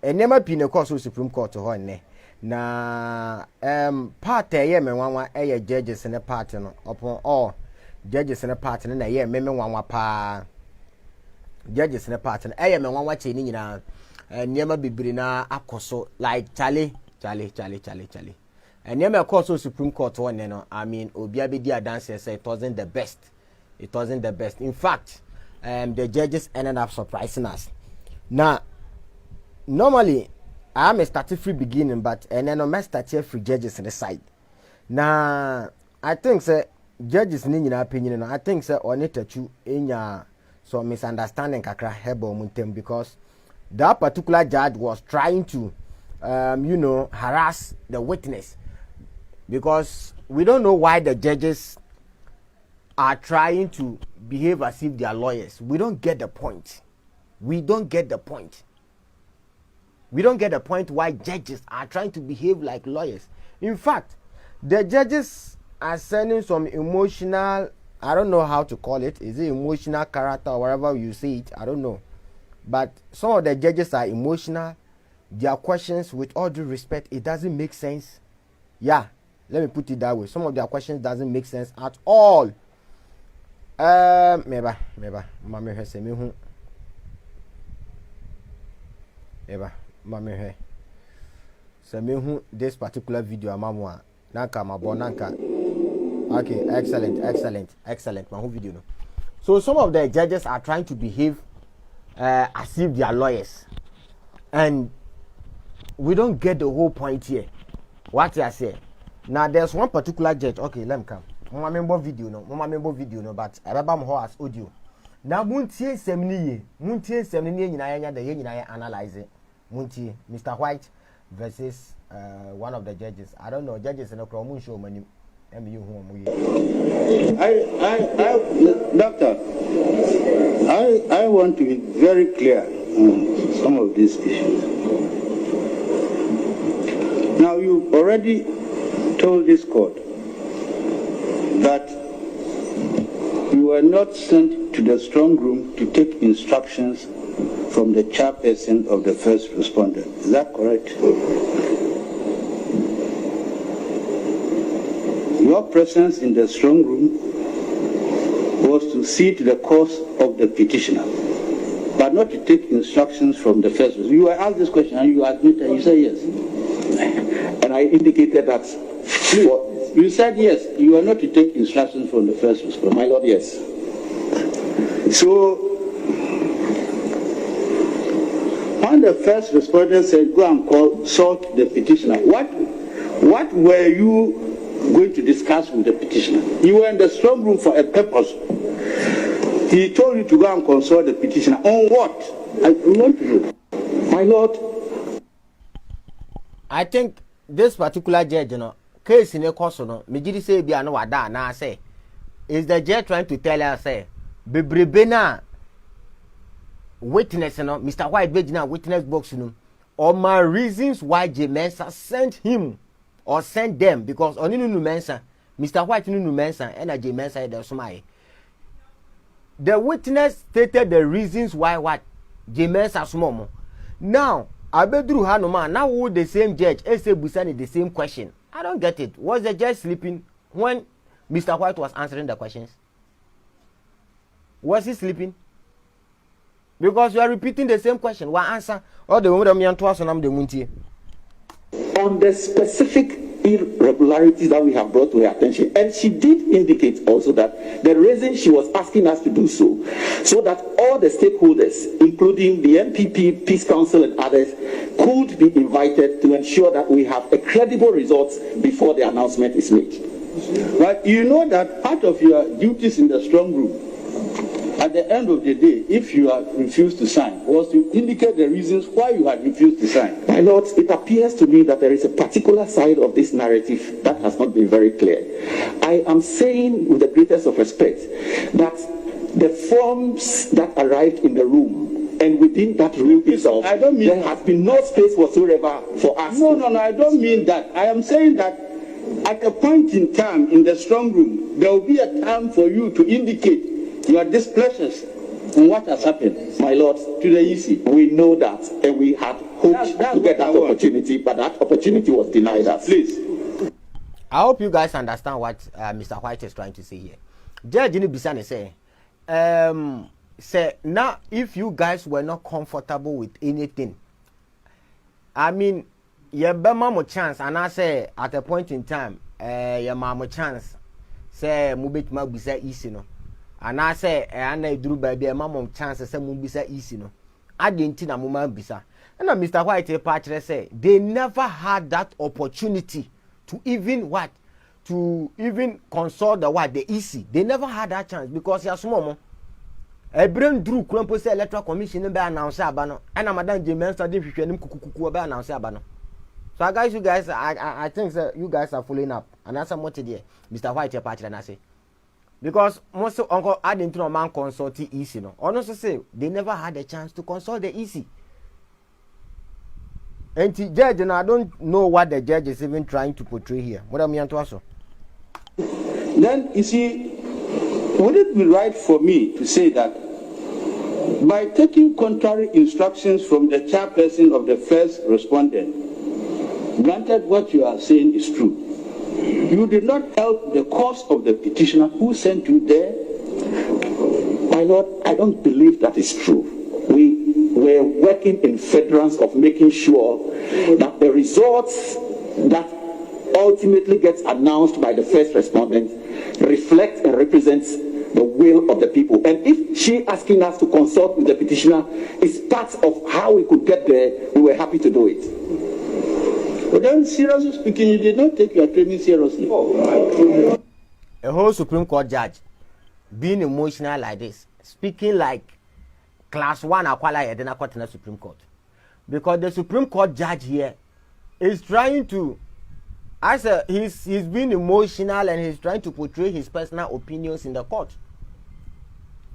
Enema pine course Supreme Court ho ne. Na part ye me wanwa judges in the party no upon all judges in the party na ye me wanwa pa judges in the party me wanwa che ni nyina niema bibiri na akoso like chale niema course Supreme Court ho ne no I mean obia be di dance say it wasn't the best in fact the judges ended up surprising us. Now normally I am a starting free beginning, but and then I start here free judges on the side. Now I think say judges in your opinion, I think say on it you in your some misunderstanding kakra hebo muntem because that particular judge was trying to harass the witness because we don't know why the judges are trying to behave as if they are lawyers. We don't get the point. We don't get the point why judges are trying to behave like lawyers. In fact, the judges are sending some emotional, I don't know how to call it. Is it emotional character or whatever you say it? I don't know. But some of the judges are emotional. Their questions, with all due respect, it doesn't make sense. Yeah, let me put it that way. Some of their questions doesn't make sense at all. Meba, mama hese me hu. Eba. Mame so me hu this particular video amamwa nanka mabo nanka. Okay, excellent my whole video no. So some of the judges are trying to behave as if they are lawyers, and we don't get the whole point here. What I say now, there's one particular judge. Okay, let me come. Mama member video no, but I remember how as audio now muntie semni nyina the nyina analyze it. Munti, Mr. White versus one of the judges. I don't know, judges in a promotion show many MU whom Doctor, I want to be very clear on some of these issues. Now you already told this court that you were not sent to the strong room to take instructions from the chairperson of the first responder. Is that correct? Your presence in the strong room was to see to the cause of the petitioner, but not to take instructions from the first responder. You were asked this question and you admitted, you said yes. And I indicated that. You said yes, you were not to take instructions from the first responder. My Lord, yes. So, when the first responder said, go and consult the petitioner, what were you going to discuss with the petitioner? You were in the strong room for a purpose. He told you to go and consult the petitioner. On what? I want to know. My Lord. I think this particular judge, case in a course, me did say be an wada na say. Is the judge trying to tell us say, Bebrebena witness, Mr. White Virginia witness box, or my reasons why J Mensah sent him or sent them, because only no Mensah, Mr. White no Mensah, and J Mensah the Somai. The witness stated the reasons why what J Mensah small. Now, Abedru Hanuma, now would the same judge, S.A. Busani, the same question. I don't get it. Was the judge sleeping when Mr. White was answering the questions? Was he sleeping? Because you are repeating the same question. What answer? Or the woman me twice on the muntie. On the specific irregularities that we have brought to her attention, and she did indicate also that the reason she was asking us to do so that all the stakeholders, including the MPP, Peace Council and others, could be invited to ensure that we have a credible results before the announcement is made. But you know that part of your duties in the strong room, at the end of the day, if you have refused to sign, was to indicate the reasons why you had refused to sign. My Lord, it appears to me that there is a particular side of this narrative that has not been very clear. I am saying with the greatest of respect that the forms that arrived in the room and within that room itself, there has been no space whatsoever for us. No, I don't mean that. I am saying that at a point in time in the strong room, there will be a time for you to indicate your displeasures And what has happened? My Lord, to the EC, we know that, and we had hoped That's to get that what I want. opportunity, but that opportunity was denied us. Please. I hope you guys understand what Mr. White is trying to say here. Judge Bisani say now if you guys were not comfortable with anything, I mean, you be more chance, and I say at a point in time, you more chance. Say mubet ma bisa easy no, and I say and drew baby a mom chance say mubisa easy no. I didn't na mama bisa. And Mr. White partner say they never had that opportunity to even what, to even consult the EC. They never had that chance because you are small. A brain drew crumple say electoral commission be announce abano. And Madam J3qn Mensah didn't him kuku be announce abano. So guys, you guys, I think you guys are following up. And that's what there, Mr. White partner na say. Because most of Uncle I didn't know man consult the EC no. Honestly say they never had a chance to consult the EC. And the judge, and I don't know what the judge is even trying to portray here. What am I to also? Then, you see, would it be right for me to say that by taking contrary instructions from the chairperson of the first respondent, granted what you are saying is true, you did not help the cause of the petitioner who sent you there? My Lord, I don't believe that is true. We were working in furtherance of making sure that the results that ultimately gets announced by the first respondent reflect and represents the will of the people. And if she asking us to consult with the petitioner is part of how we could get there, we were happy to do it. But then, seriously speaking, you did not take your training seriously. A whole Supreme Court judge being emotional like this, speaking like class 1 Akwala Yedena Court in the Supreme Court. Because the Supreme Court judge here is trying to, I said, he's being emotional and he's trying to portray his personal opinions in the court.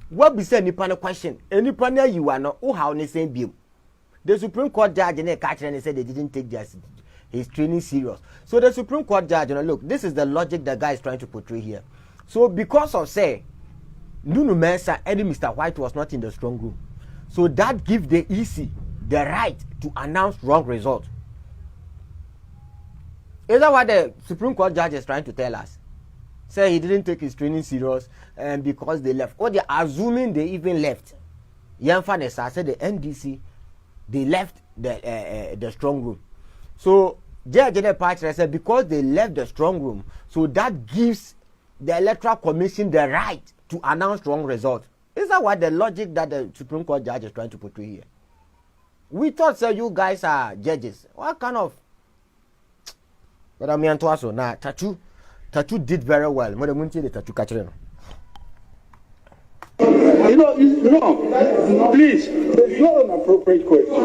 What be said, Nippon question, any panel you are not, oh, how the same view. The Supreme Court judge in a catcher and said they didn't take his training serious. So the Supreme Court judge, look, this is the logic the guy is trying to portray here. So because of say, Nunu Mensah and Mr. White was not in the strong room. So that gives the EC the right to announce wrong result. Is that what the Supreme Court judge is trying to tell us? Say he didn't take his training serious and because they left. Or they're assuming they even left. Yanfa said the NDC, they left the strong room. So J3qn Mensah said because they left the strong room, so that gives the Electoral Commission the right to announce wrong result. Is that what the logic that the Supreme Court judge is trying to portray here? We thought, sir, you guys are judges. What kind of? But I mean, to also now, Tattoo did very well. More than the Tattoo catcher. You know, it's wrong. Please. It's not an appropriate question.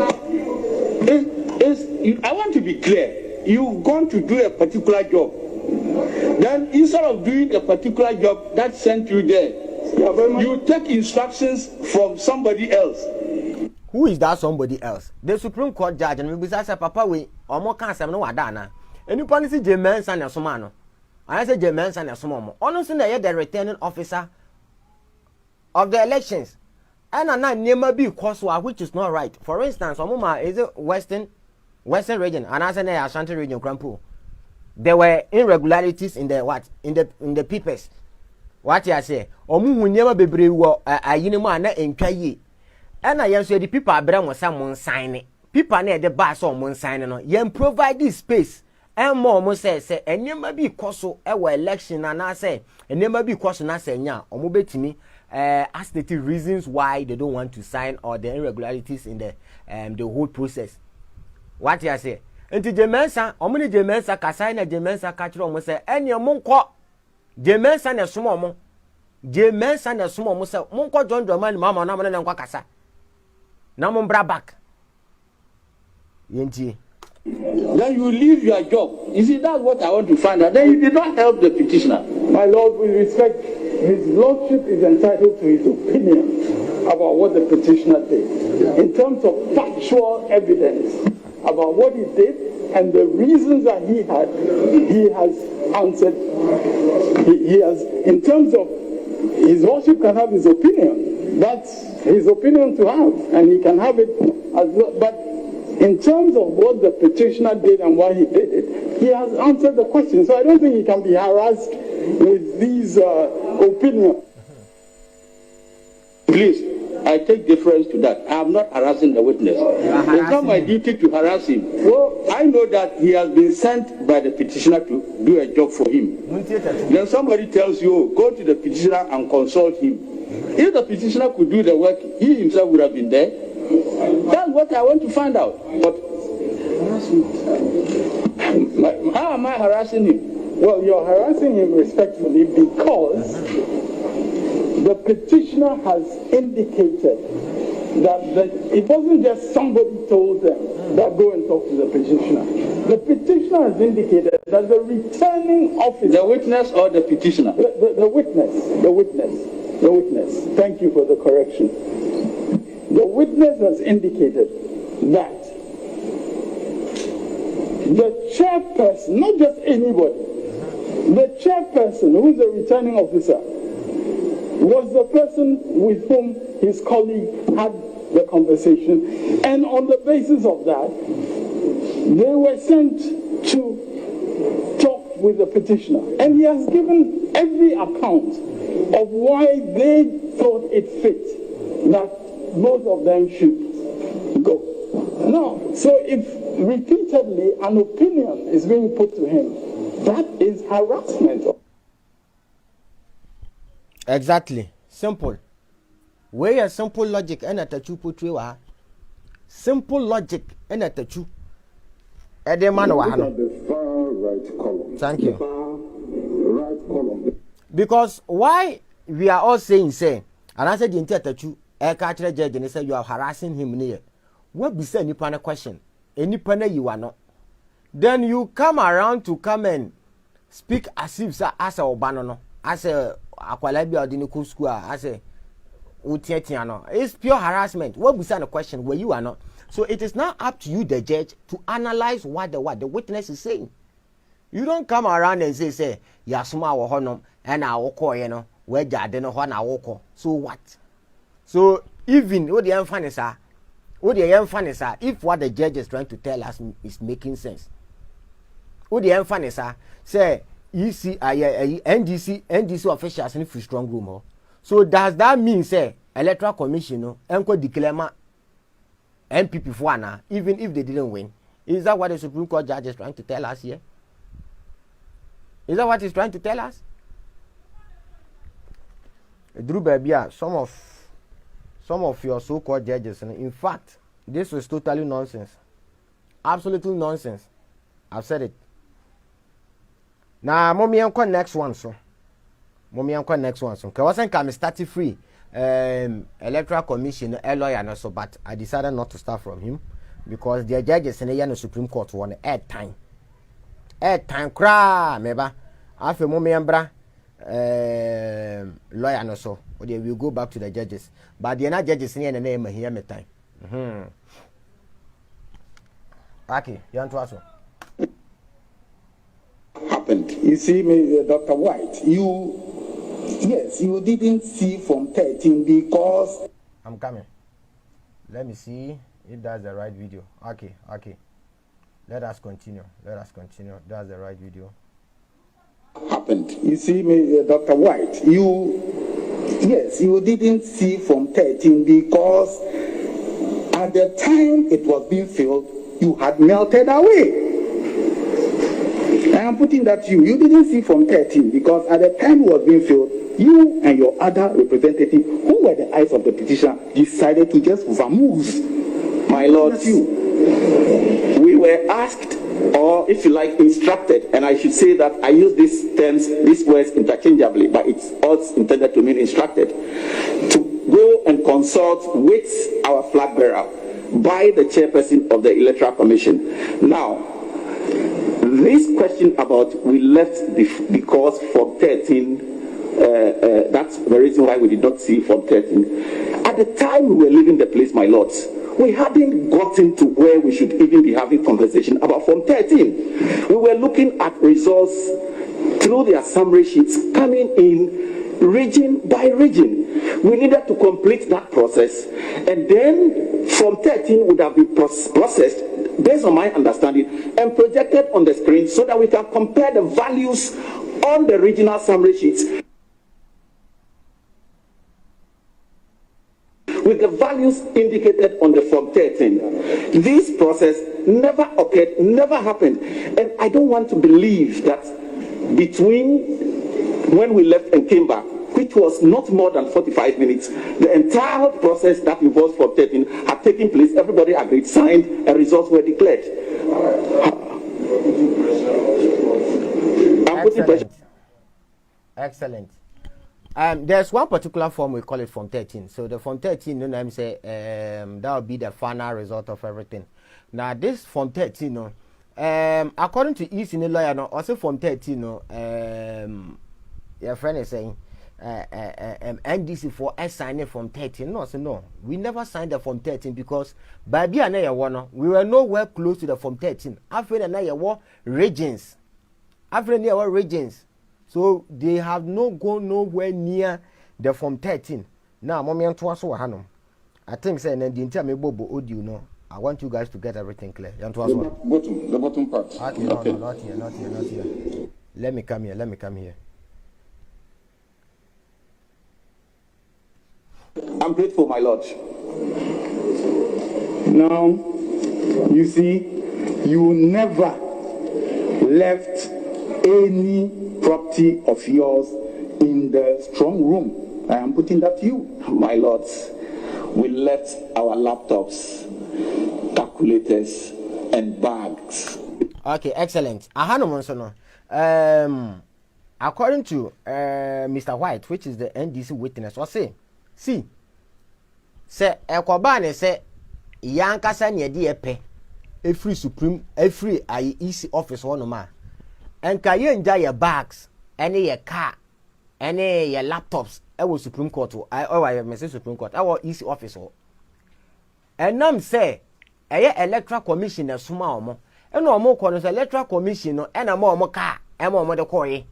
I want to be clear. You've gone to do a particular job. Then instead of doing a particular job that sent you there, you take instructions from somebody else. Who is that somebody else? The Supreme Court judge and we say, Papa, we almost can't say no wadana. And you can see J3qn Mensah and Somano. I say J3qn Mensah and Somomo. Honestly, they are the returning officer of the elections. And I never be Koswa, which is not right. For instance, Omuma is a western region, and as an Ashanti region, Krampo. There were irregularities in the what? In the papers. What you say? Omu never be brave war a unima na enkaye. And I answer the people abram was someone signing. People near the bar someone signing on. Yen provide this space. And more say, and never be coso our election, and I say, and never be coso na say nya, or mobile to me, ask the reasons why they don't want to sign or the irregularities in the whole process. What you say? And to J3qn Mensah, omuni J3qn Mensah kasai na J3qn Mensah catch on say, and your monko J3qn Mensah na sumo J3qn Mensah na sumo say, monko John Dramani mama na mana nkwa kasa. Na mon bra back. Yenti. Then you leave your job. You see, that's what I want to find out. Then you did not help the petitioner. My Lord, with respect, His Lordship is entitled to his opinion about what the petitioner did. In terms of factual evidence about what he did and the reasons that he had, he has answered. He has, in terms of His Lordship can have his opinion. That's his opinion to have, and he can have it as well. But in terms of what the petitioner did and why he did it, he has answered the question. So I don't think he can be harassed with these opinions. Please, I take difference to that. I am not harassing the witness. It's not my duty to harass him. Well, I know that he has been sent by the petitioner to do a job for him. Then somebody tells you, oh, go to the petitioner and consult him. If the petitioner could do the work, he himself would have been there. That's what I want to find out. But how am I harassing him? Well, you're harassing him respectfully because the petitioner has indicated that it wasn't just somebody told them that go and talk to the petitioner. The petitioner has indicated that the returning officer... The witness or the petitioner? The witness. Thank you for the correction. The witness has indicated that the chairperson, not just anybody, the chairperson who is the returning officer was the person with whom his colleague had the conversation, and on the basis of that, they were sent to talk with the petitioner. And he has given every account of why they thought it fit that both of them should go. Now, so if repeatedly an opinion is being put to him, that is harassment. Exactly. Simple. Where a simple logic and at a chupu simple logic and at a chu. Thank you. Right column. Because why we are all saying, and I said the entire chu, a catcher judge and say you are harassing him near. What be said any panel question? Any panel you are not. Then you come around to come and speak as if as a obanono, as a akwalabi or the school, as a utietiano. It's pure harassment. What be said the question where you are not? So it is now up to you, the judge, to analyze what the witness is saying. You don't come around and say yasuma wa honum and I will call where jadeno ho na woko. So what? So even what the emphasis are, if what the judge is trying to tell us is making sense. What the emphasis are, say you see NDC officials in the strong room. So does that mean say electoral commission enko declare MPP for now, even if they didn't win? Is that what the Supreme Court judge is trying to tell us here? Is that what he's trying to tell us? Drew Babia, some of your so-called judges, in fact, this was totally nonsense. Absolutely nonsense. I've said it. Now, mommy uncle next one, so. Because I can start free. Electoral Commission, a lawyer, and so, but I decided not to start from him because the judges in the Supreme Court want add time. Cra, meba. After mommy lawyer no so, or they will go back to the judges. But the other judges in the name here me time. Okay, you want to ask? Happened. You see, Dr. White, you didn't see from 13 because I'm coming. Let me see if that's the right video. Okay. Let us continue. That's the right video. Happened. You see, Dr. White, you didn't see from 13 because at the time it was being filled, you had melted away. I am putting that to you. You didn't see from 13 because at the time it was being filled, you and your other representative, who were the eyes of the petitioner, decided to just vamoose. My lords, we were asked, or if you like, instructed, and I should say that I use these words interchangeably, but it's all intended to mean instructed, to go and consult with our flag bearer by the chairperson of the Electoral Commission. Now, this question about we left because Form 13, that's the reason why we did not see Form 13. At the time we were leaving the place, my lords, we hadn't gotten to where we should even be having conversation about Form 13. We were looking at results through their summary sheets coming in region by region. We needed to complete that process, and then Form 13 would have been processed based on my understanding and projected on the screen so that we can compare the values on the regional summary sheets with the values indicated on the Form 13. This process never occurred, never happened, and I don't want to believe that between when we left and came back, which was not more than 45 minutes, the entire process that involves Form 13 had taken place, everybody agreed, signed, and results were declared. Excellent. There's one particular form we call it Form 13. So the Form 13, you know, I'm saying that will be the final result of everything. Now this Form 13, according to East in the lawyer, no, also Form 13, your friend is saying NDC for us signing Form 13. No, so no, we never signed the Form 13 because by the end we were nowhere close to the Form 13. After the regions, so they have no go nowhere near the Form 13. Now, mommy and Twaso Hanum. I think saying the entire Bobo audio, no. I want you guys to get everything clear. The bottom part. Okay. No, not here. Let me come here. I'm grateful, my lord. Now, you see, you never left any property of yours in the strong room. I am putting that to you. My lords, we left our laptops, calculators, and bags. Okay, excellent. According to Mr. White, which is the NDC witness, what say? See, Ekobane say, Yankasa nyedi epe, every Supr3m, every IEC office one ma. And can you enjoy your bags, any your car, any your laptops? I was Supr3m Court, I have message Supr3m Court, I was EC officer. And nam say, electoral commission na suma omo. And no more corners electoral commission no, and a more car, and more the coy.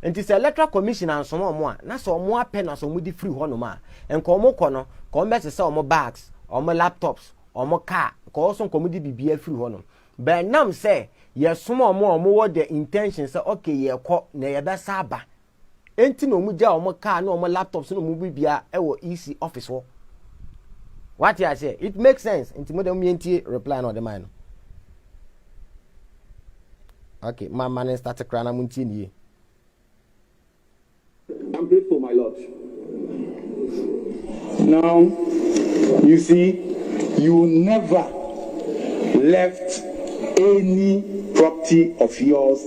And this electoral commission and some more, na so more pen as some free honoma. And come corner, come back to sell more bags, or more laptops, or more car, call some comedy be free honor. But nam say, yes, some more the intention say, okay, ye call near the saba. Ain't no muja or more car, no more laptops, no movie be a easy office. What I say, it makes sense. Into modern reply on the man. Okay, my man started crying. I'm grateful, my lord. Now, you see, you never left any property of yours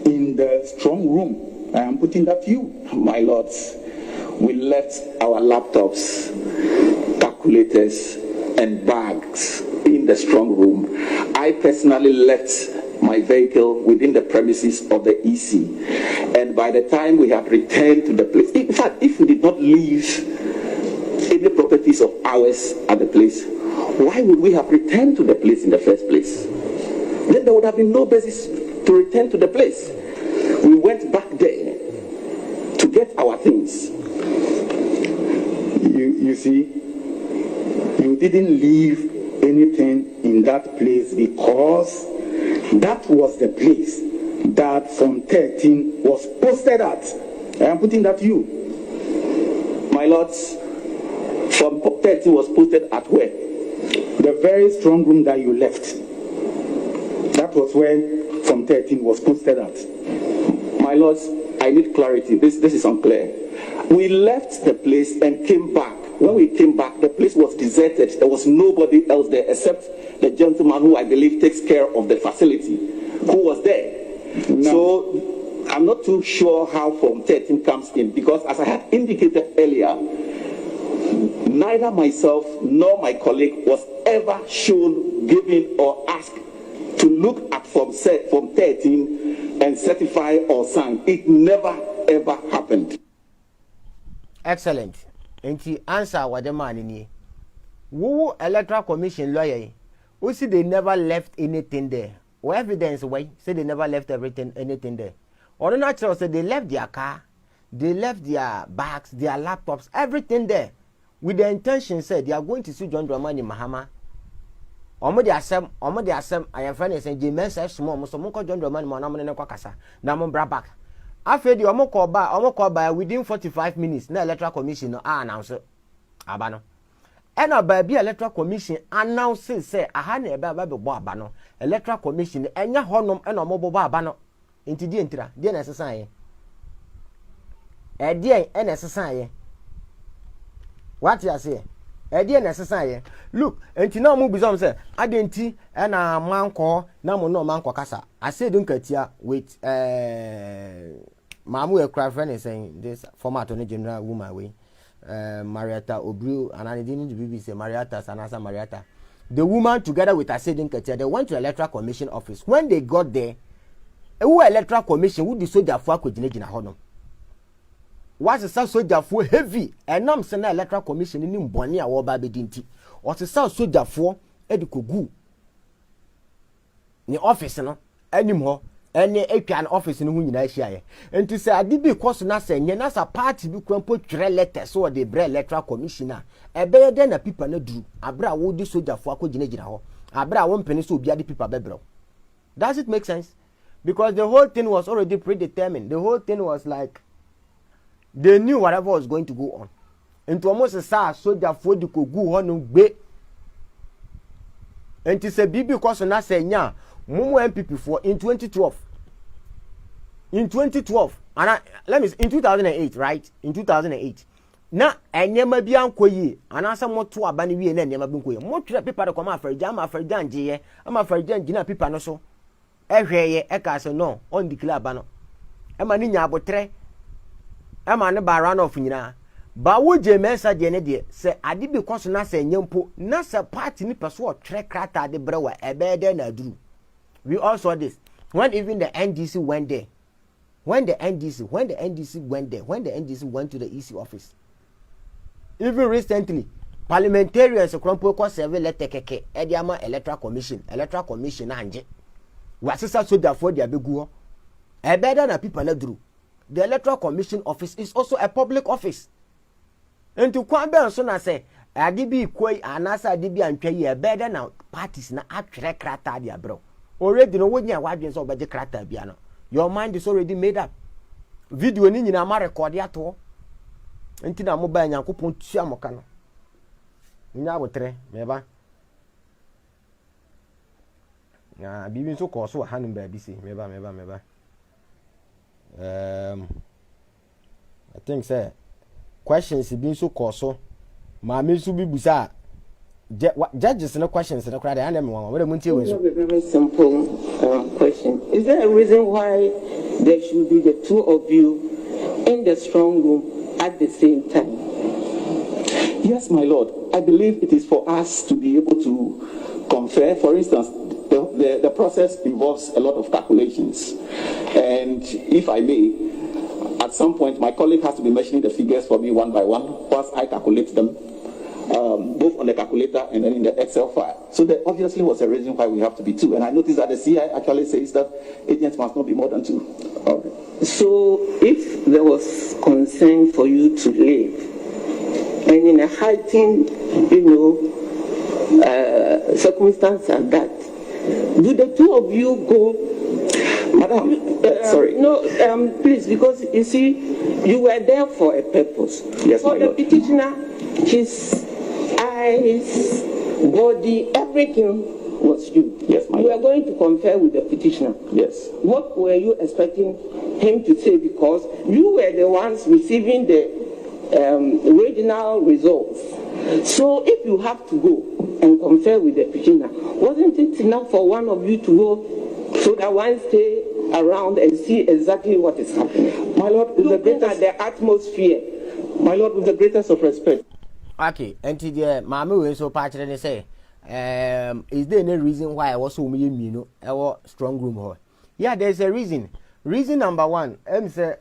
in the strong room. I am putting that to you. My lords, we left our laptops, calculators, and bags in the strong room. I personally left my vehicle within the premises of the EC, and by the time we had returned to the place, in fact, if we did not leave any properties of ours at the place, why would we have returned to the place in the first place? Then there would have been no basis to return to the place. We went back there to get our things. You see, you didn't leave anything in that place because that was the place that Form 13 was posted at. I am putting that to you. My lords, Form 13 was posted at where? The very strong room that you left. That was where Form 13 was posted at. My lords, I need clarity. This is unclear. We left the place and came back. When we came back, the place was deserted. There was nobody else there except the gentleman who I believe takes care of the facility, who was there. No. So I'm not too sure how Form 13 comes in, because as I had indicated earlier, neither myself nor my colleague was ever shown, given, or asked to look at Form 13 and certify or sign. It never ever happened. Excellent. And to answer what the man in here, who electoral commission lawyer, who see they never left anything there. What evidence why say they never left anything there? Or the natural say they left their car, They left their bags, their laptops, everything there, with the intention said they are going to sue John Dramani Mahama. Omo de asem I am friend say J3qn Mensah small so mo ko John Dramani Mahama na kwa kasa na mo bra back. Afi de omo ko ba within 45 minutes na electoral commission no announce aba no. And about the electoral commission announces say aha na ebe aba be bo aba no. Electoral commission enya honom e no mo bo aba no. Inti die ntira die na sesan ye. Die e na sesan ye. What you say? Die na sesan ye. Look, enti na mo bizom say adenti e na manko na mo no manko kasa. I say don't katia with mamu e cry friend is saying this format on general woman way. Marietta Obru and I didn't BBC Marietta Sanasa Marietta. The woman together with Asedin Katia, they went to the electoral commission office. When they got there, who electoral commission who the soldier for coordinating a honor. Was the South soldier for heavy and nam sena electoral commission in Bonia or Baby Dinty, or the South soldier for Edikugu. The office no anymore. Any APN office in Winnie and to say I did because na say na sa party be put 3 letters so the bread electoral commissioner e better than a people no do abra wo di soldier for akogina ho abra won penny so bia di people bebro. Does it make sense? Because the whole thing was already predetermined. The whole thing was like they knew whatever was going to go on. Into almost a sa soldier for the kogu ho no gbe. And to say because na say nya Mumu MPP for in 2012. In 2012, and in 2008, right? In 2008. Na enyema bi ankoyi, anasa moto abani wi na enyema bi nkoyi. Motre paper de koma aferjan je, ama aferjan gina paper no so. Ehweye e ka se no, on declare abano. E ma ni nya abotre. E ma ne ba run off nyina. Ba wo J3qn Mensah de ne de se ade bi kwaso na se nyempo, na se party ni peso o tre krata de brewa e be de na duru. We all saw this when even the NDC went there. When the NDC went there, when the NDC went to the EC office. Even recently, parliamentarians crumple ko serve letter keke ediama electoral commission anje. Wasisa soldier for their begu. E better na people na duru. The electoral commission office is also a public office. And to kwambe so na say adibi kwai anasa adibi antwa ye better na parties na atwere krata dia bro. Already no wonya wadwen so obaje krata bia no. Your mind is already made up. Video ni nyina ma record ato. Enti na mo ba Nyankopon tua moka no. Nya abotre meba. Ya bibi so ko so hanum ba bi se meba. I think say questions bi so ko so ma me so bi busa judges no questions no crowd and them one. A very simple question. Is there a reason why there should be the two of you in the strong room at the same time? Yes, my lord. I believe it is for us to be able to confer. For instance, the process involves a lot of calculations. And if I may, at some point, my colleague has to be mentioning the figures for me one by one, whilst I calculate them. Both on the calculator and then in the Excel file. So there obviously was a reason why we have to be 2. And I noticed that the CI actually says that agents must not be more than 2. Okay. So if there was concern for you to leave, and in a heightened, circumstance like that, do the two of you go? Madam, sorry. No, please, because you see, you were there for a purpose. Yes, for my the lord. petitioner, his eyes, body, everything was you. Yes, my You lord. were going to confer with the petitioner. Yes. What were you expecting him to say? Because you were the ones receiving the original results. So if you have to go and confer with the petitioner, wasn't it enough for one of you to go so that one stay around and see exactly what is happening? My lord, with the Looking greatest, at the atmosphere. my lord, with the greatest of respect. Okay, and the mama we so patch and say, is there any reason why I was so our strong room here? Yeah, there's a reason. Reason number 1, say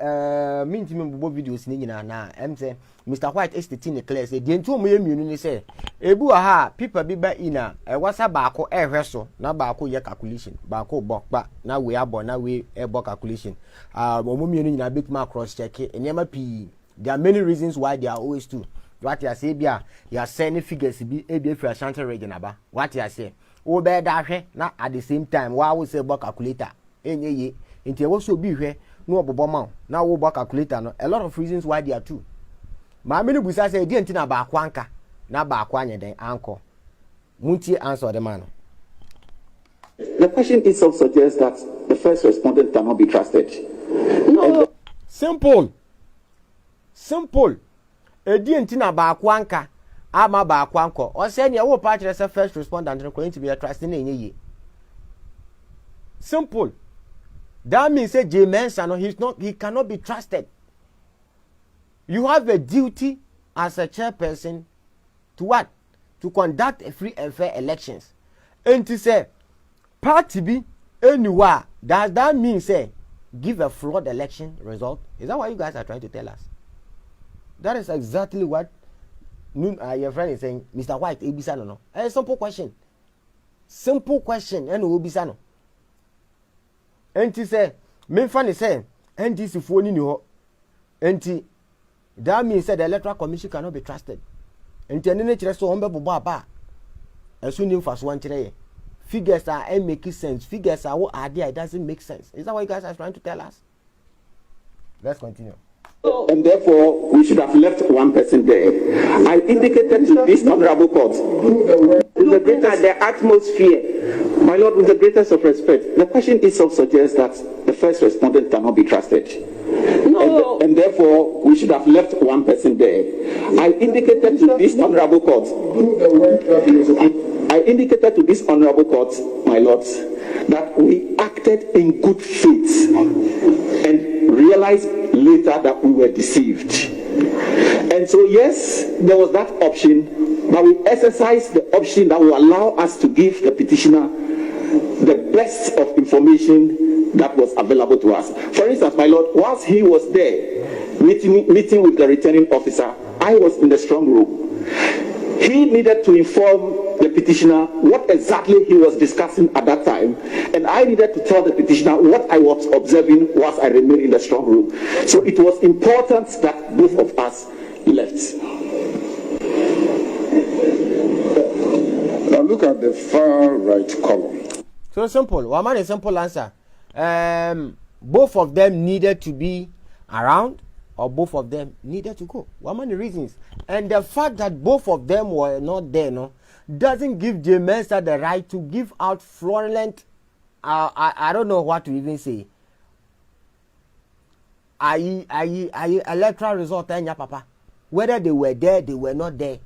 mean to me videos na say Mr. White is the thing clear say the two say Ebu aha people be ba ina wasa baako ehwe na baako ye calculation baako bokpa na we abo na we ebo calculation omumienu nyina big mark cross check enema p. There are many reasons why they are always two. What you say bia you are sending figures be ebi for Ashanti region aba. What you say o be da hwe na at the same time wa we say bo calculator enye ye nti e wo so bi hwe no obobo ma na wo bo calculator no a lot of reasons why they are two. Ma me ni busa say die ntina baako anka na baako anye den anko muntie answer the man. The question itself suggests that the first respondent cannot be trusted. No. Simple. Edi ntina baako anka ama baako anko. O say ne wo pa kire say first respondent no going to be trusted na enye. Simple. That means say J Mensah no he cannot be trusted. You have a duty as a chairperson to what? To conduct a free and fair elections. And to say party be anywhere, does that mean say give a fraud election result? Is that what you guys are trying to tell us? That is exactly what your friend is saying. Mr. White, Ebisa no. A simple question. Simple question. And Ebisa no. And to say, me fan is saying, and this is for you. And that means that the Electoral Commission cannot be trusted. And the nature so humble baba. As soon as first one today, figures are making sense. Figures are what are there. It doesn't make sense. Is that what you guys are trying to tell us? Let's continue. And therefore, we should have left one person there. I indicated to this honorable court, with the greatest the atmosphere, my lord, with the greatest of respect, the question itself suggests that the first respondent cannot be trusted. No. And therefore, we should have left one person there. I indicated to this honorable court, my lords, that we acted in good faith and realized later that we were deceived. And so, yes, there was that option, but we exercised the option that will allow us to give the petitioner the best of information that was available to us. For instance, my lord, whilst he was there meeting with the returning officer, I was in the strong room. He needed to inform the petitioner what exactly he was discussing at that time, and I needed to tell the petitioner what I was observing whilst I remained in the strong room. So it was important that both of us left. Now look at the far right column. So simple. One man, a simple answer. Both of them needed to be around, or both of them needed to go. One many reasons. And the fact that both of them were not there, no, doesn't give J Mensah the right to give out fraudulent, I don't know what to even say. Electoral result, papa. Whether they were there, they were not there.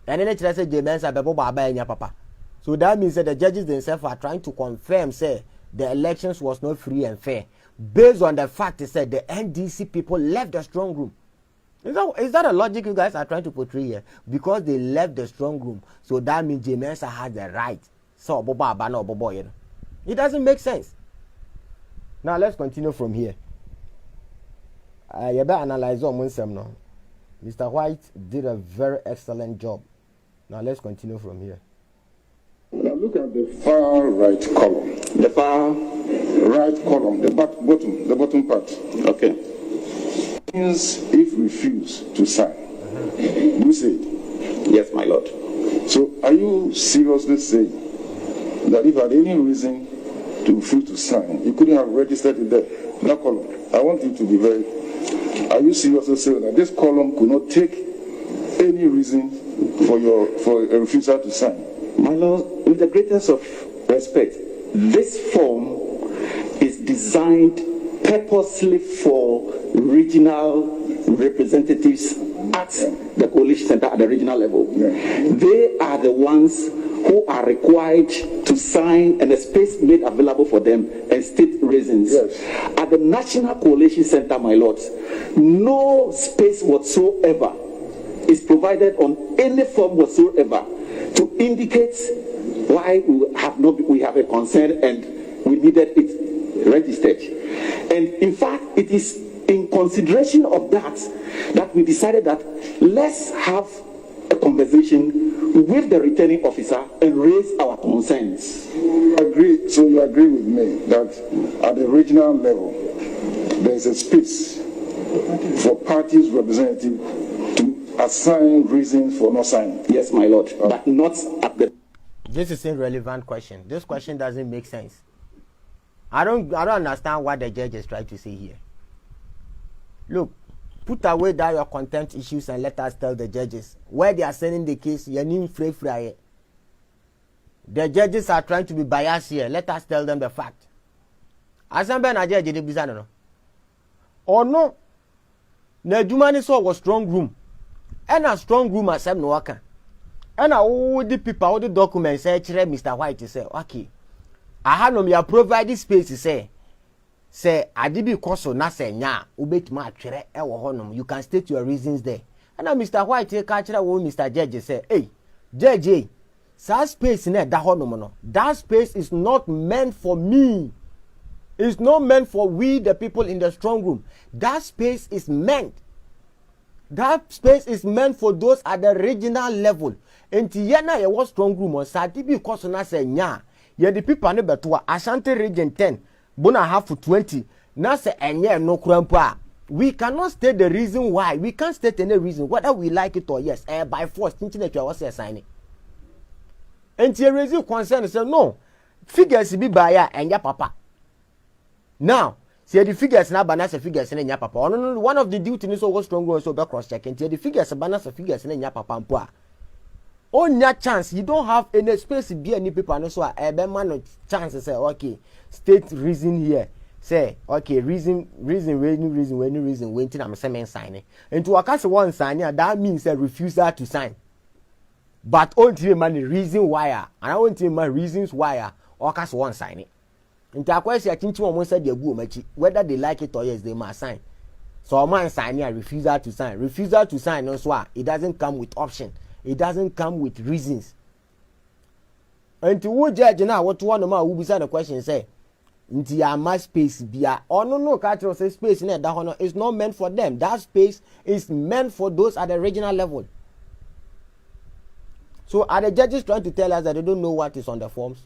And then it says J Mensah bebo baba papa. So that means that the judges themselves are trying to confirm, say, the elections was not free and fair, based on the fact they said the NDC people left the strong room. Is that a logic you guys are trying to portray here? Because they left the strong room, so that means J Mensah has the right. So it doesn't make sense. Now let's continue from here. You better analyze Mr. White did a very excellent job. Now let's continue from here. Now look at the far right column. The far right column, the bottom part. Okay. Means if refuse to sign. You say it. Yes, my lord. So are you seriously saying that if had any reason to refuse to sign, you couldn't have registered it there? That column. I want you to be very. Are you seriously saying that this column could not take any reason for a refusal to sign? My lord, with the greatest of respect, this form is designed purposely for regional representatives at the coalition center at the regional level. They are the ones who are required to sign, and a space made available for them and state reasons. Yes. At the national coalition center, my lords, no space whatsoever is provided on any form whatsoever to indicate why we have a concern and we needed it registered. And in fact, it is in consideration of that we decided that let's have a conversation with the returning officer and raise our concerns. Agree. So you agree with me that at the regional level, there is a space for parties representative to assign reasons for not signing? Yes, my lord, but not at the... This is a relevant question. This question doesn't make sense. I don't understand what the judge is trying to say here. Look, put away that your contempt issues and let us tell the judges where they are sending the case. The judges are trying to be biased here. Let us tell them the fact. Asambe na judge de bisa no. Or no. Na jumani so was strong room. And a strong room asem no waka. And all the people, all the documents say Mr. White say, okay. I had no me provide this space say adibi koso na say nya ubetuma atwere e wo honom. You can state your reasons there. And now Mr. White take catch wo Mr. Judge say, hey, Judge, that space in that honom no. That space is not meant for me. It's not meant for we the people in the strong room. That space is meant for those at the regional level. Enti yana ye was strong room on sadibi koso na say nya. Ye the people ne beto Ashanti region 10 bona half 20 na say enye no krampo. We cannot state the reason why. We can't state any reason whether we like it or yes. By force thinking that you was signing. And you raise concern say no. Figures be by ya and ya papa. Now, see the figures na banana figures in ya papa. One of the duty is so strong so be cross check and the figures banana figures in ya papa mpo. On your chance, you don't have any space to be any people and so a man chance to say okay, state reason here. Say okay, reason waiting I'm saying signing. And to a case one signing, that means a refusal to sign. But only man reason why and I want to my reasons why or case one signing. And to a question I think one said they go whether they like it or yes, they must sign. So a man signing a refusal to sign. Refusal to sign also it doesn't come with option. It doesn't come with reasons. And to who judge now what one of my who beside the question say into your mass space be no catch say space in that honor is not meant for them. That space is meant for those at the regional level. So are the judges trying to tell us that they don't know what is on the forms?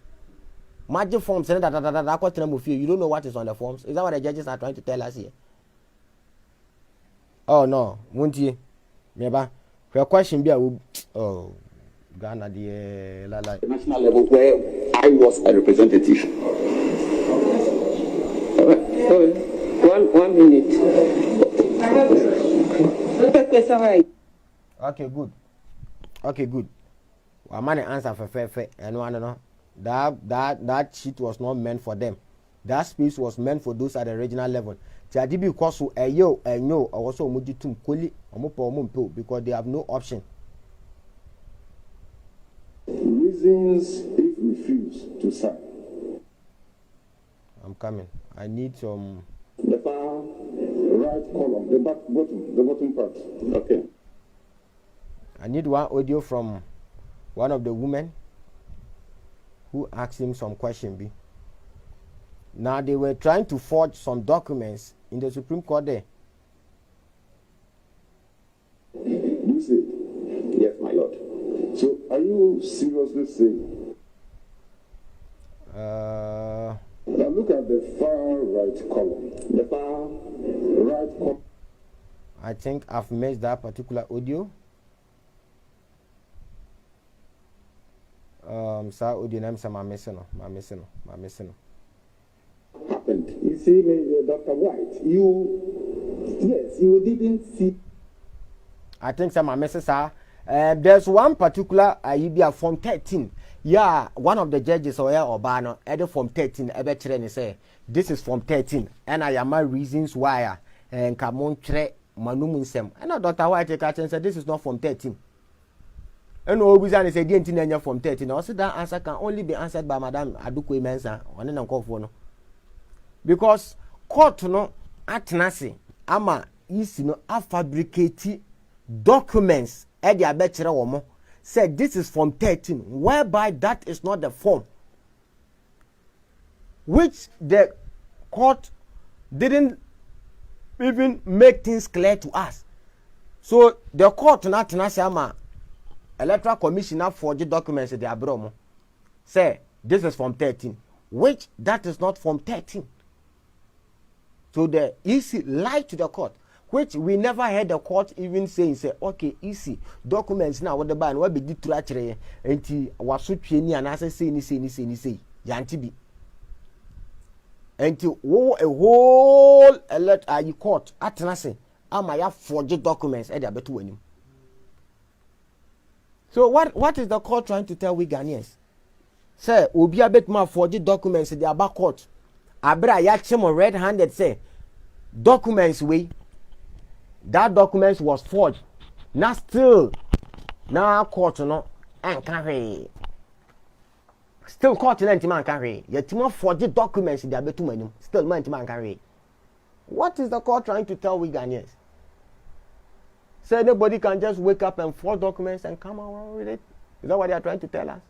Magic forms you don't know what is on the forms. Is that what the judges are trying to tell us here? Oh no, won't you? Maybe. Your question be Ghana the national level where I was a representative. One minute. Okay, good. Well, man answer for fair and one no. That sheet was not meant for them. That space was meant for those at the regional level. Tiadibi koso eyo enyo also omujitum koli omopo omompo because they have no option. Reasons if refuse to sign. I'm coming. I need some. The far right column, the bottom part. Okay. I need one audio from one of the women who asked him some question. B. Now they were trying to forge some documents in the Supreme Court there. You say? Yes, my lord. So are you seriously saying? Now look at the far right column. The far right column. I think I've missed that particular audio. Sir audio name some I'm missing. Happened. You see, Dr. White, you didn't see. I think some messages are. There's one particular IUB Form 13. Yeah, one of the judges or Obano added Form 13. Ever say this is Form 13, and I am my reasons why. And come on, tre manumunsem. And Dr. White said this is not Form 13. And always I say the entire Form 13. Also, that answer can only be answered by Madam J3qn Mensah. On an call for no. Because court no atenase ama isi no fabricate documents e dia be kire wo mo said this is Form 13 whereby that is not the form which the court didn't even make things clear to us. So the court na atenase ama electoral commission na forge documents they abromo say this is from 13, which that is not from 13. So the EC lied to the court, which we never heard the court even saying, say, okay, EC documents now what the ban what be did to actually and was Supr3m and I say yantibi. And to a whole you court at nothing. Am I have forged documents at the between. So what is the court trying to tell we Ghanaians? Say, Obi a bit more forged documents in the back court. Abra yachimo red-handed say documents that documents was forged. Now still now court no and carry. Still court no man carry. Yet more forged documents in the between. Still man carry. What is the court trying to tell we Ghanaians? Say nobody can just wake up and forge documents and come around with it. Is that what they are trying to tell us?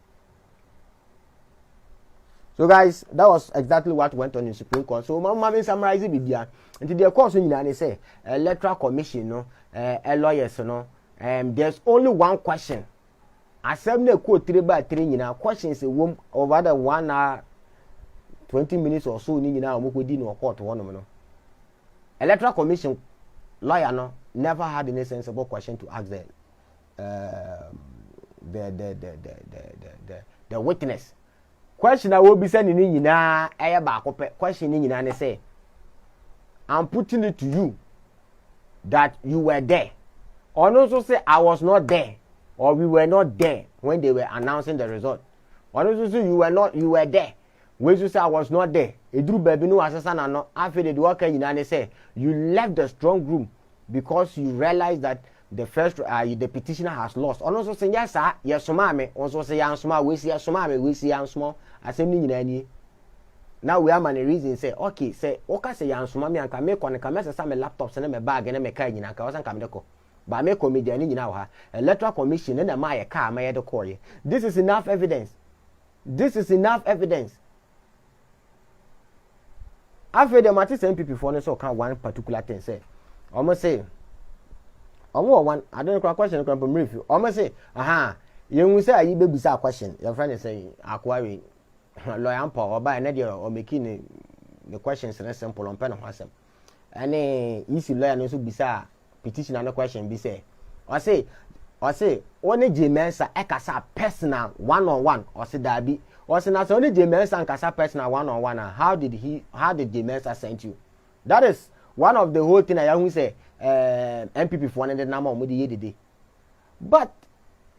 So guys, that was exactly what went on in Supreme Court. So mama summarize it bibia. Until the court they say electoral commission no lawyers no there's only one question. Assembly quote 3 by 3 nyina questions over the 1 hour 20 minutes or so nyina omokodi no court one no. Electoral commission lawyer no never had any sensible question to ask the witness. Question I will be sending in na question in say I'm putting it to you that you were there, or also say I was not there or we were not there when they were announcing the result, or also say you were there when you say I was not there. Edru baby no assassin and no after the work in say you left the strong room because you realized that the first the petitioner has lost. Also say yes sir, yes mama. Also say yes mama, we see yes mama, we see yes mama. Assembly nyina. Now we have many reasons say okay say oka say yes mama anka me kon ka message some laptop say na me bag na me ka nyina ka wasan ka me deko. Ba me comedian nyina wa electoral commission na ma ye ka ma ye de koye. This is enough evidence. This is enough evidence. After the matter say MPP for no so kan one particular thing say. Almost say one I don't know question can be review. Almost say you say you be bisa question. Your friend is saying acquire lawyer ampa or buy another or making the questions in simple on pen of himself. Any easy lawyer no so bisa petition and question be say or say only J3qn Mensah ekasa personal one-on-one or say that be or say not only J3qn Mensah ekasa personal one-on-one. How did J3qn Mensah send you? That is one of the whole thing I who say MPP for one number of the but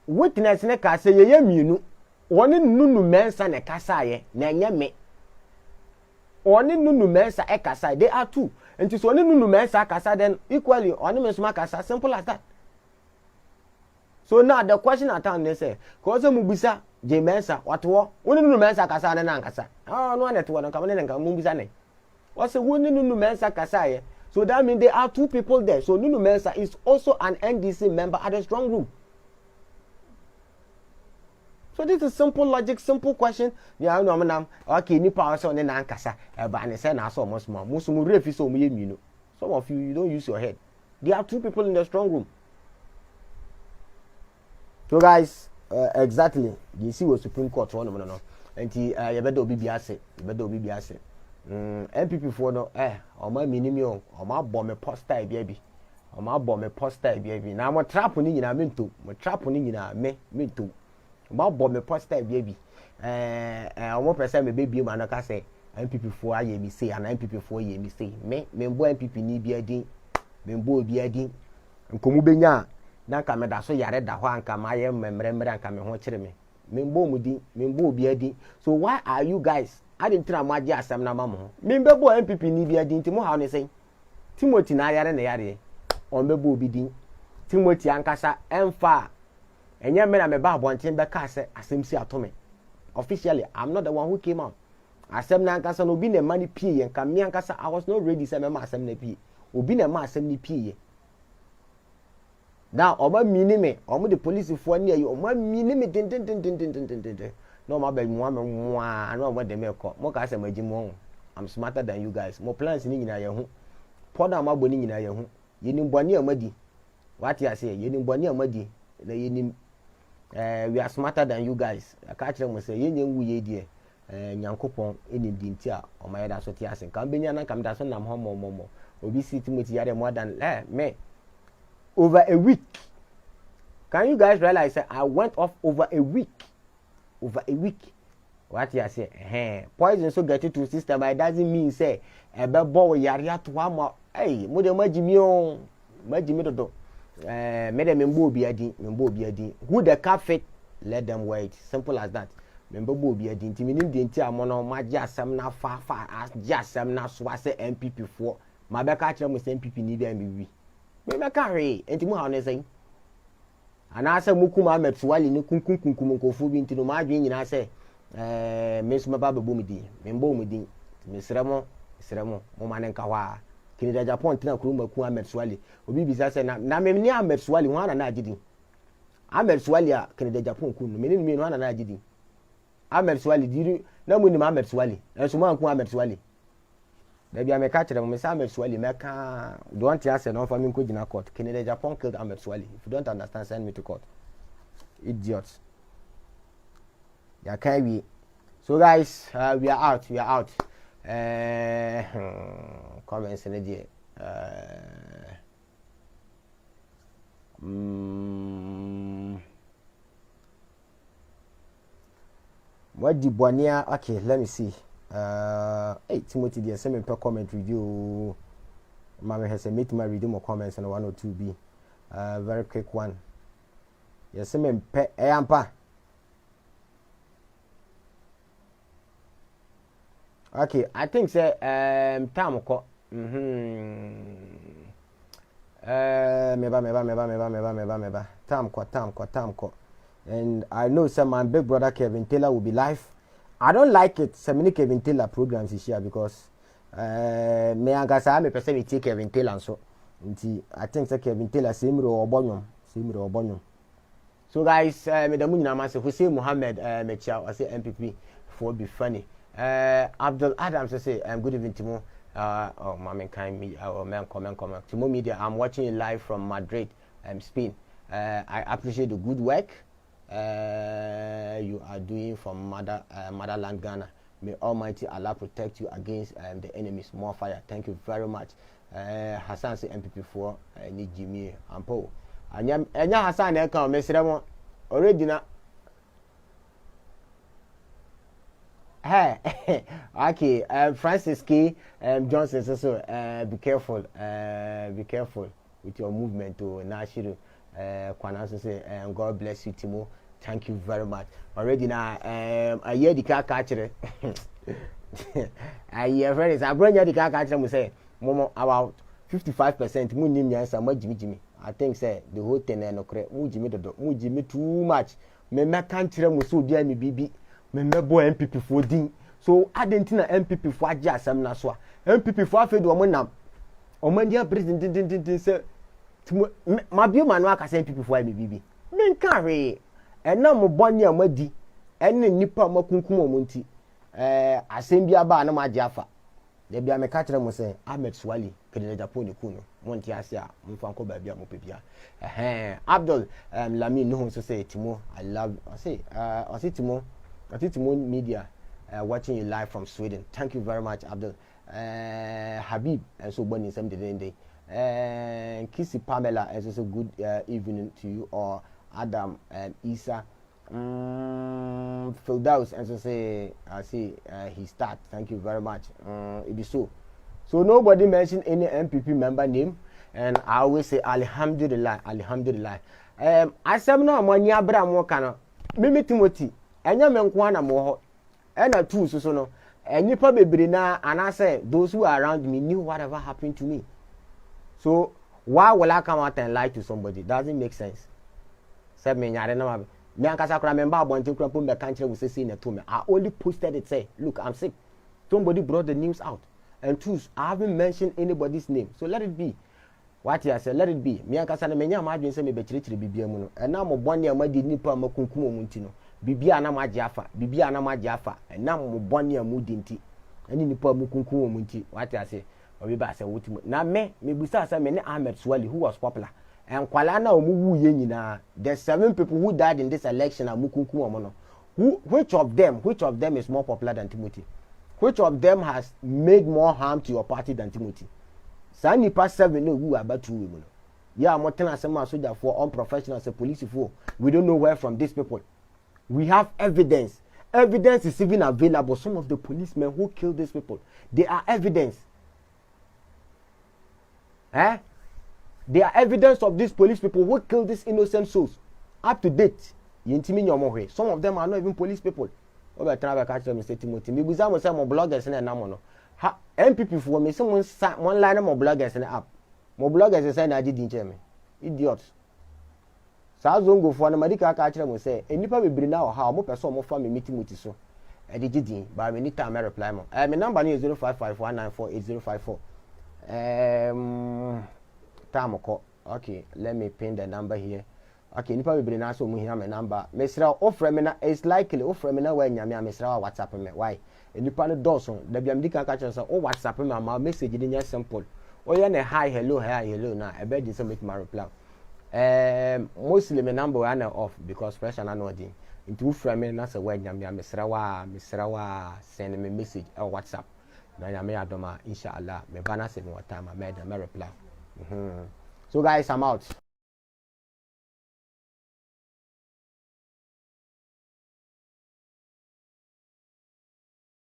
witness ne ka say ye mienu oni nunu Mensah ne kasa ye na nya me oni nunu Mensah e kasa they are two and so oni nunu Mensah kasa then equally oni Mensah kasa, simple as that. So now the question at hand they say cause mu bisa J3qn Mensah what oni nunu Mensah kasa na kasa no na to one come na mu bisa ne what say oni nunu Mensah kasa ye. So that means there are two people there. So Nunu Mensah is also an NDC member at the strong room. So this is simple logic, simple question. Yeah, no, okay, ni power so na nkasa. But I say na so much more. Musumu refi so mu yemino. Some of you don't use your head. There are two people in the strong room. So guys, exactly. You see what Supreme Court one no. And you better be biase. MPP for no oma minimum oma bomb poster baby oma bomb poster baby na mo trap ni nyina mento mo trap ni nyina me to oma bomb poster baby omo person me baby ma no ka say MPP for aye mi say and MPP for ye mi say me mbo MPP ni bia din mbo obi adin nkomu benya na ka me da so yare da ho anka ma ye memremre anka me ho kire me mbo mudi mbo obi adin. So why are you guys I didn't try my dear Sam Namamo. Mimbo MPP ni be a dintimo how they say Timothy na yare na yare on bebo bidin Timothy ankasa emfa enye me na me ba abonten be ka se asem si atome. Officially I'm not the one who came out. Asem na ankasa no bi na mani pie yen ka me ankasa I was not ready say me ma asem na pie. Obi na ma asem ni pie. Now oba minime omo the police fo na yi omo minime din no ma be nwa no ma dem ekọ mo ka se magim won. I'm smarter than you guys. Mo plans ni nyina ye ho poda ma bo ni nyina ye ho yenim boni amadi what you say yenim boni amadi na yenim we are smarter than you guys. I catch them say yen wu ye die nyankopon eni dinti a o ma yeda so ti asen kan benya na kam da so nam ho mo obi si Timothy yare more than me over a week. Can you guys realize that I went off over a week? What you say? Poison so get it to system, but it doesn't mean say a babo yari to one. Hey, mo de majimi do. Me de membo biadi. Who the cat fit? Let them wait. Simple as that. Membo biadi. Timinim de ntia mono maja sam na fa as jasam na so say MPP for. My back catch them with MPP ni be MBB. Me carry. Enti mo how ne say? Anasa mukuma ametwali ni kunkunkunkum nkofu bi ntino ma adwen nyina se mesuma baba bomidi membo mudi mesremo mo mane nka wa kini da Japan tina kuruma ku ametwali obi bisa se na memni ametwali ho ana na agidi ametwali a kini da Japan ku no menini no ana na agidi ametwali diri na muni ma ametwali enso mo anku ametwali da bia me ka kire mo sa ametwali meka don't answer no for me ko gina court kini da Japan killed ametwali. If you don't understand, send me to court. Idiots. Yeah, we. So guys, we are out. Comments in the what the Bonia? Okay, let me see. Hey, Timothy, the same per comment review. Mama has a meet my reading more comments on 102B. Very quick one. Yes, same pe ampa. Okay, I think say time ko meba time ko and I know say my big brother Kevin Taylor will be live. I don't like it some Kevin Taylor programs this year because me angasa me person me take Kevin Taylor so nti I think say Kevin Taylor semiro obonyo. So guys, me da munyina ma se Hussein Mohammed Mechia I say MPP for be funny. Abdul Adams say good evening Timo. Oh man kind me man comment Timo Media. I'm watching you live from Madrid, Spain. I appreciate the good work you are doing from motherland Ghana. May Almighty Allah protect you against the enemies. More fire. Thank you very much. Hassan say MPP4 need Jimmy Ampo. Anya Hassan e kan mesremo original. Hey, okay. Francis K. Johnson so be careful with your movement to Nashiru. Kwananso say God bless you Timo. Thank you very much. Already now I hear the car catcher. I hear friends I bring the car catcher we say momo about 55% mu nim nyansa ma jimi. I think say the whole thing no kre mu jimi too much. Me kan kire mu so bia me bibi. Me mebo MPP for din. So adentina MPP for agya asem na so a. MPP for afedu omo nam. Omo ndia president din say ma bio manu aka say MPP for me bibi. Me nka hwe. Ena mo boni amadi. Ene nipa makunkum omo nti. Asem bia ba na ma afa. De bia me ka kire mo say Ahmed Swali kede Japan ku no. Monti ase a mfa nko ba bia mo pebia. Abdul Lamin no so say Timo I love I say Timo Media watching you live from Sweden. Thank you very much, Abdul. Habib and so bonny some day. Kissy Pamela and so good evening to you or Adam and Isa. Fildaus and so say I see he start. Thank you very much. It be so. So nobody mentioned any MPP member name and I always say Alhamdulillah. I said no money Abraham Wakano. Mimi Timothy. Enya menkwa na mo ho ena two so no enipa bebre na anase those who are around me knew whatever happened to me. So why will I come out and lie to somebody? Doesn't make sense. Said me nyare na me ankasa kra member abonte kra pom be kanche we say na to me. I only posted it say, look, I'm sick. Somebody brought the news out. And two, I haven't mentioned anybody's name. So let it be. What you say, let it be. Me ankasa na menya ma adwen say me be chirichiri bibia mu no. And na mo bone amadi nipa makunkum omunti no. Bibia na maji afa na mo boni amudi nti ani nipa mu kunkun omunti what I say obi ba say wuti na me busa say me ne Ahmed Swali who was popular and kwala na omu wuye nyina. There's 7 people who died in this election and mukunku omono. Which of them is more popular than Timothy? Which of them has made more harm to your party than Timothy? Sani past 7 no who about 2 women. Yeah, I'm not telling some soldier for unprofessional as a police for. We don't know where from these people. We have evidence. Evidence is even available. Some of the policemen who killed these people, they are evidence. They are evidence of these police people who killed these innocent souls. Up to date. Some of them are not even police people. Over time, I catch them, Mr. Timothy. Maybe some of them bloggers and namono. MPP for me, someone one line of bloggers and up. More bloggers is saying I didn't tell me. Idiots. Saa zongo for na madika ka kire mo say enipa bebiri na ha mo person mo fa me meeting with so e di gidi ba me anytime I reply mo my number is 0551948054 time ko okay let me pin the number here okay enipa bebiri na so mo hia my number mesra offer me na is likely offer me na wa nyame a mesra wa WhatsApp me why enipa no doso da bia madika ka kire so o WhatsApp me ma message ni nya simple o ye na hi hello na e be di so make my reply. Mostly my number one off because pressure na no din. Into frame na say word nyame mesrawa send me message or WhatsApp. Na nyame adoma inshallah me bana say no time I made a reply. So guys, I'm out.